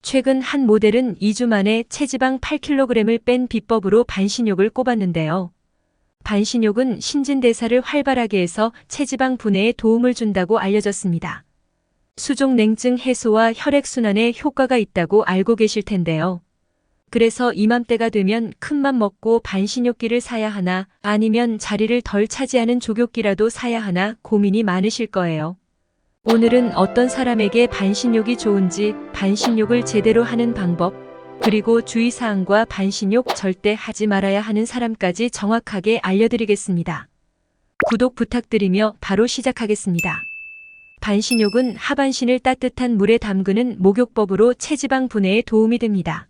최근 한 모델은 2주 만에 체지방 8kg을 뺀 비법으로 반신욕을 꼽았는데요. 반신욕은 신진대사를 활발하게 해서 체지방 분해에 도움을 준다고 알려졌습니다. 수족냉증 해소와 혈액순환에 효과가 있다고 알고 계실 텐데요. 그래서 이맘때가 되면 큰맘 먹고 반신욕기를 사야 하나 아니면 자리를 덜 차지하는 족욕기라도 사야 하나 고민이 많으실 거예요. 오늘은 어떤 사람에게 반신욕이 좋은지, 반신욕을 제대로 하는 방법, 그리고 주의사항과 반신욕 절대 하지 말아야 하는 사람까지 정확하게 알려드리겠습니다. 구독 부탁드리며 바로 시작하겠습니다. 반신욕은 하반신을 따뜻한 물에 담그는 목욕법으로 체지방 분해에 도움이 됩니다.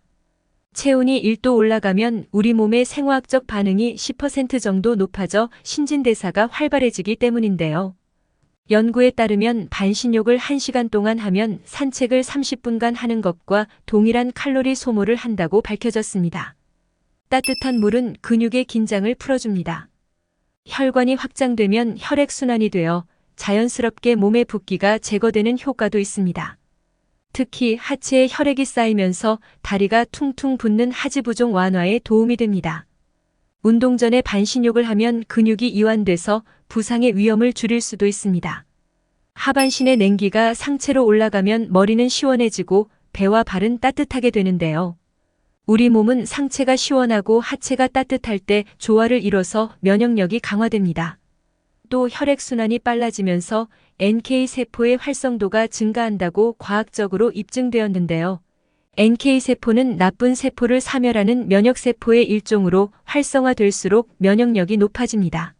체온이 1도 올라가면 우리 몸의 생화학적 반응이 10% 정도 높아져 신진대사가 활발해지기 때문인데요. 연구에 따르면 반신욕을 1시간 동안 하면 산책을 30분간 하는 것과 동일한 칼로리 소모를 한다고 밝혀졌습니다. 따뜻한 물은 근육의 긴장을 풀어줍니다. 혈관이 확장되면 혈액순환이 되어 자연스럽게 몸의 붓기가 제거되는 효과도 있습니다. 특히 하체에 혈액이 쌓이면서 다리가 퉁퉁 붓는 하지부종 완화에 도움이 됩니다. 운동 전에 반신욕을 하면 근육이 이완돼서 부상의 위험을 줄일 수도 있습니다. 하반신의 냉기가 상체로 올라가면 머리는 시원해지고 배와 발은 따뜻하게 되는데요. 우리 몸은 상체가 시원하고 하체가 따뜻할 때 조화를 이뤄서 면역력이 강화됩니다. 또 혈액순환이 빨라지면서 NK세포의 활성도가 증가한다고 과학적으로 입증되었는데요. NK세포는 나쁜 세포를 사멸하는 면역세포의 일종으로 활성화될수록 면역력이 높아집니다.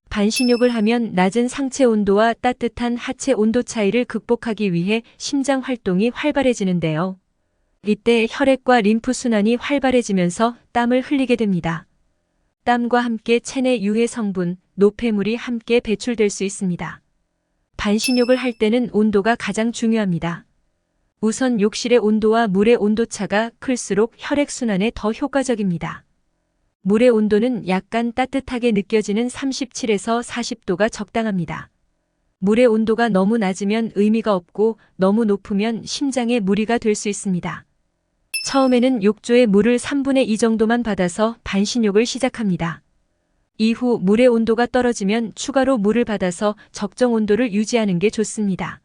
반신욕을 하면 낮은 상체 온도와 따뜻한 하체 온도 차이를 극복하기 위해 심장 활동이 활발해지는데요. 이때 혈액과 림프 순환이 활발해지면서 땀을 흘리게 됩니다. 땀과 함께 체내 유해 성분, 노폐물이 함께 배출될 수 있습니다. 반신욕을 할 때는 온도가 가장 중요합니다. 우선 욕실의 온도와 물의 온도차가 클수록 혈액순환에 더 효과적입니다. 물의 온도는 약간 따뜻하게 느껴지는 37에서 40도가 적당합니다. 물의 온도가 너무 낮으면 의미가 없고 너무 높으면 심장에 무리가 될 수 있습니다. 처음에는 욕조에 물을 3분의 2 정도만 받아서 반신욕을 시작합니다. 이후 물의 온도가 떨어지면 추가로 물을 받아서 적정 온도를 유지하는 게 좋습니다.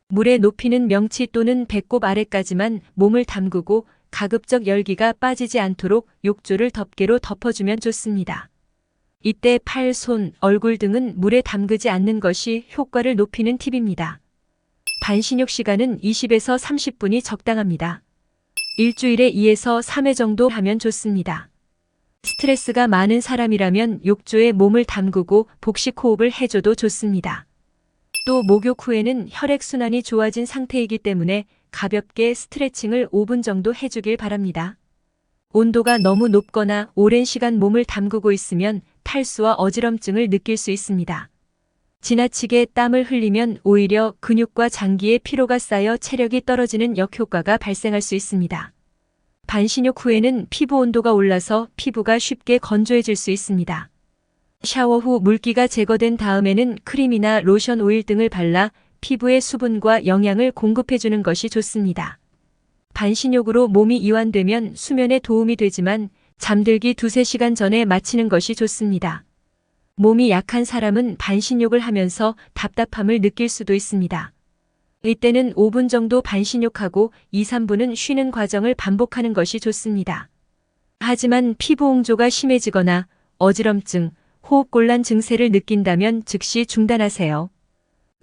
물의 높이는 명치 또는 배꼽 아래까지만 몸을 담그고 가급적 열기가 빠지지 않도록 욕조를 덮개로 덮어주면 좋습니다. 이때 팔, 손, 얼굴 등은 물에 담그지 않는 것이 효과를 높이는 팁입니다. 반신욕 시간은 20에서 30분이 적당합니다. 일주일에 2에서 3회 정도 하면 좋습니다. 스트레스가 많은 사람이라면 욕조에 몸을 담그고 복식 호흡을 해줘도 좋습니다. 또 목욕 후에는 혈액순환이 좋아진 상태이기 때문에 가볍게 스트레칭을 5분 정도 해주길 바랍니다. 온도가 너무 높거나 오랜 시간 몸을 담그고 있으면 탈수와 어지럼증을 느낄 수 있습니다. 지나치게 땀을 흘리면 오히려 근육과 장기에 피로가 쌓여 체력이 떨어지는 역효과가 발생할 수 있습니다. 반신욕 후에는 피부 온도가 올라서 피부가 쉽게 건조해질 수 있습니다. 샤워 후 물기가 제거된 다음에는 크림이나 로션 오일 등을 발라 피부에 수분과 영양을 공급해주는 것이 좋습니다. 반신욕으로 몸이 이완되면 수면에 도움이 되지만 잠들기 2~3시간 전에 마치는 것이 좋습니다. 몸이 약한 사람은 반신욕을 하면서 답답함을 느낄 수도 있습니다. 이때는 5분 정도 반신욕하고 2~3분은 쉬는 과정을 반복하는 것이 좋습니다. 하지만 피부 홍조가 심해지거나 어지럼증, 호흡곤란 증세를 느낀다면 즉시 중단하세요.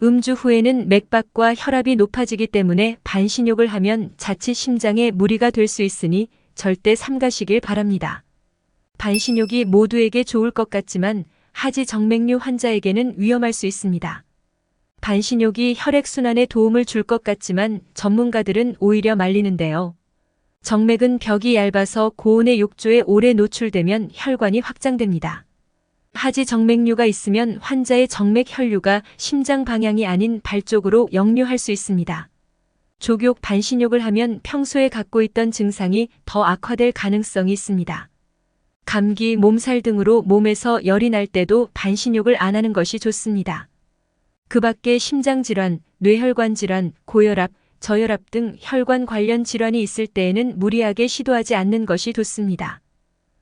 음주 후에는 맥박과 혈압이 높아지기 때문에 반신욕을 하면 자칫 심장에 무리가 될 수 있으니 절대 삼가시길 바랍니다. 반신욕이 모두에게 좋을 것 같지만 하지 정맥류 환자에게는 위험할 수 있습니다. 반신욕이 혈액순환에 도움을 줄 것 같지만 전문가들은 오히려 말리는데요. 정맥은 벽이 얇아서 고온의 욕조에 오래 노출되면 혈관이 확장됩니다. 하지 정맥류가 있으면 환자의 정맥 혈류가 심장 방향이 아닌 발 쪽으로 역류할 수 있습니다. 족욕, 반신욕을 하면 평소에 갖고 있던 증상이 더 악화될 가능성이 있습니다. 감기, 몸살 등으로 몸에서 열이 날 때도 반신욕을 안 하는 것이 좋습니다. 그 밖에 심장질환, 뇌혈관 질환, 고혈압, 저혈압 등 혈관 관련 질환이 있을 때에는 무리하게 시도하지 않는 것이 좋습니다.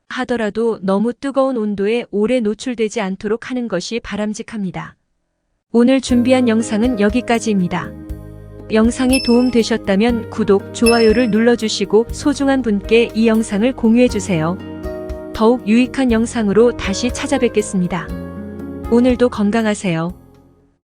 하더라도 너무 뜨거운 온도에 오래 노출되지 않도록 하는 것이 바람직합니다. 오늘 준비한 영상은 여기까지입니다. 영상이 도움되셨다면 구독, 좋아요를 눌러주시고 소중한 분께 이 영상을 공유해주세요. 더욱 유익한 영상으로 다시 찾아뵙겠습니다. 오늘도 건강하세요.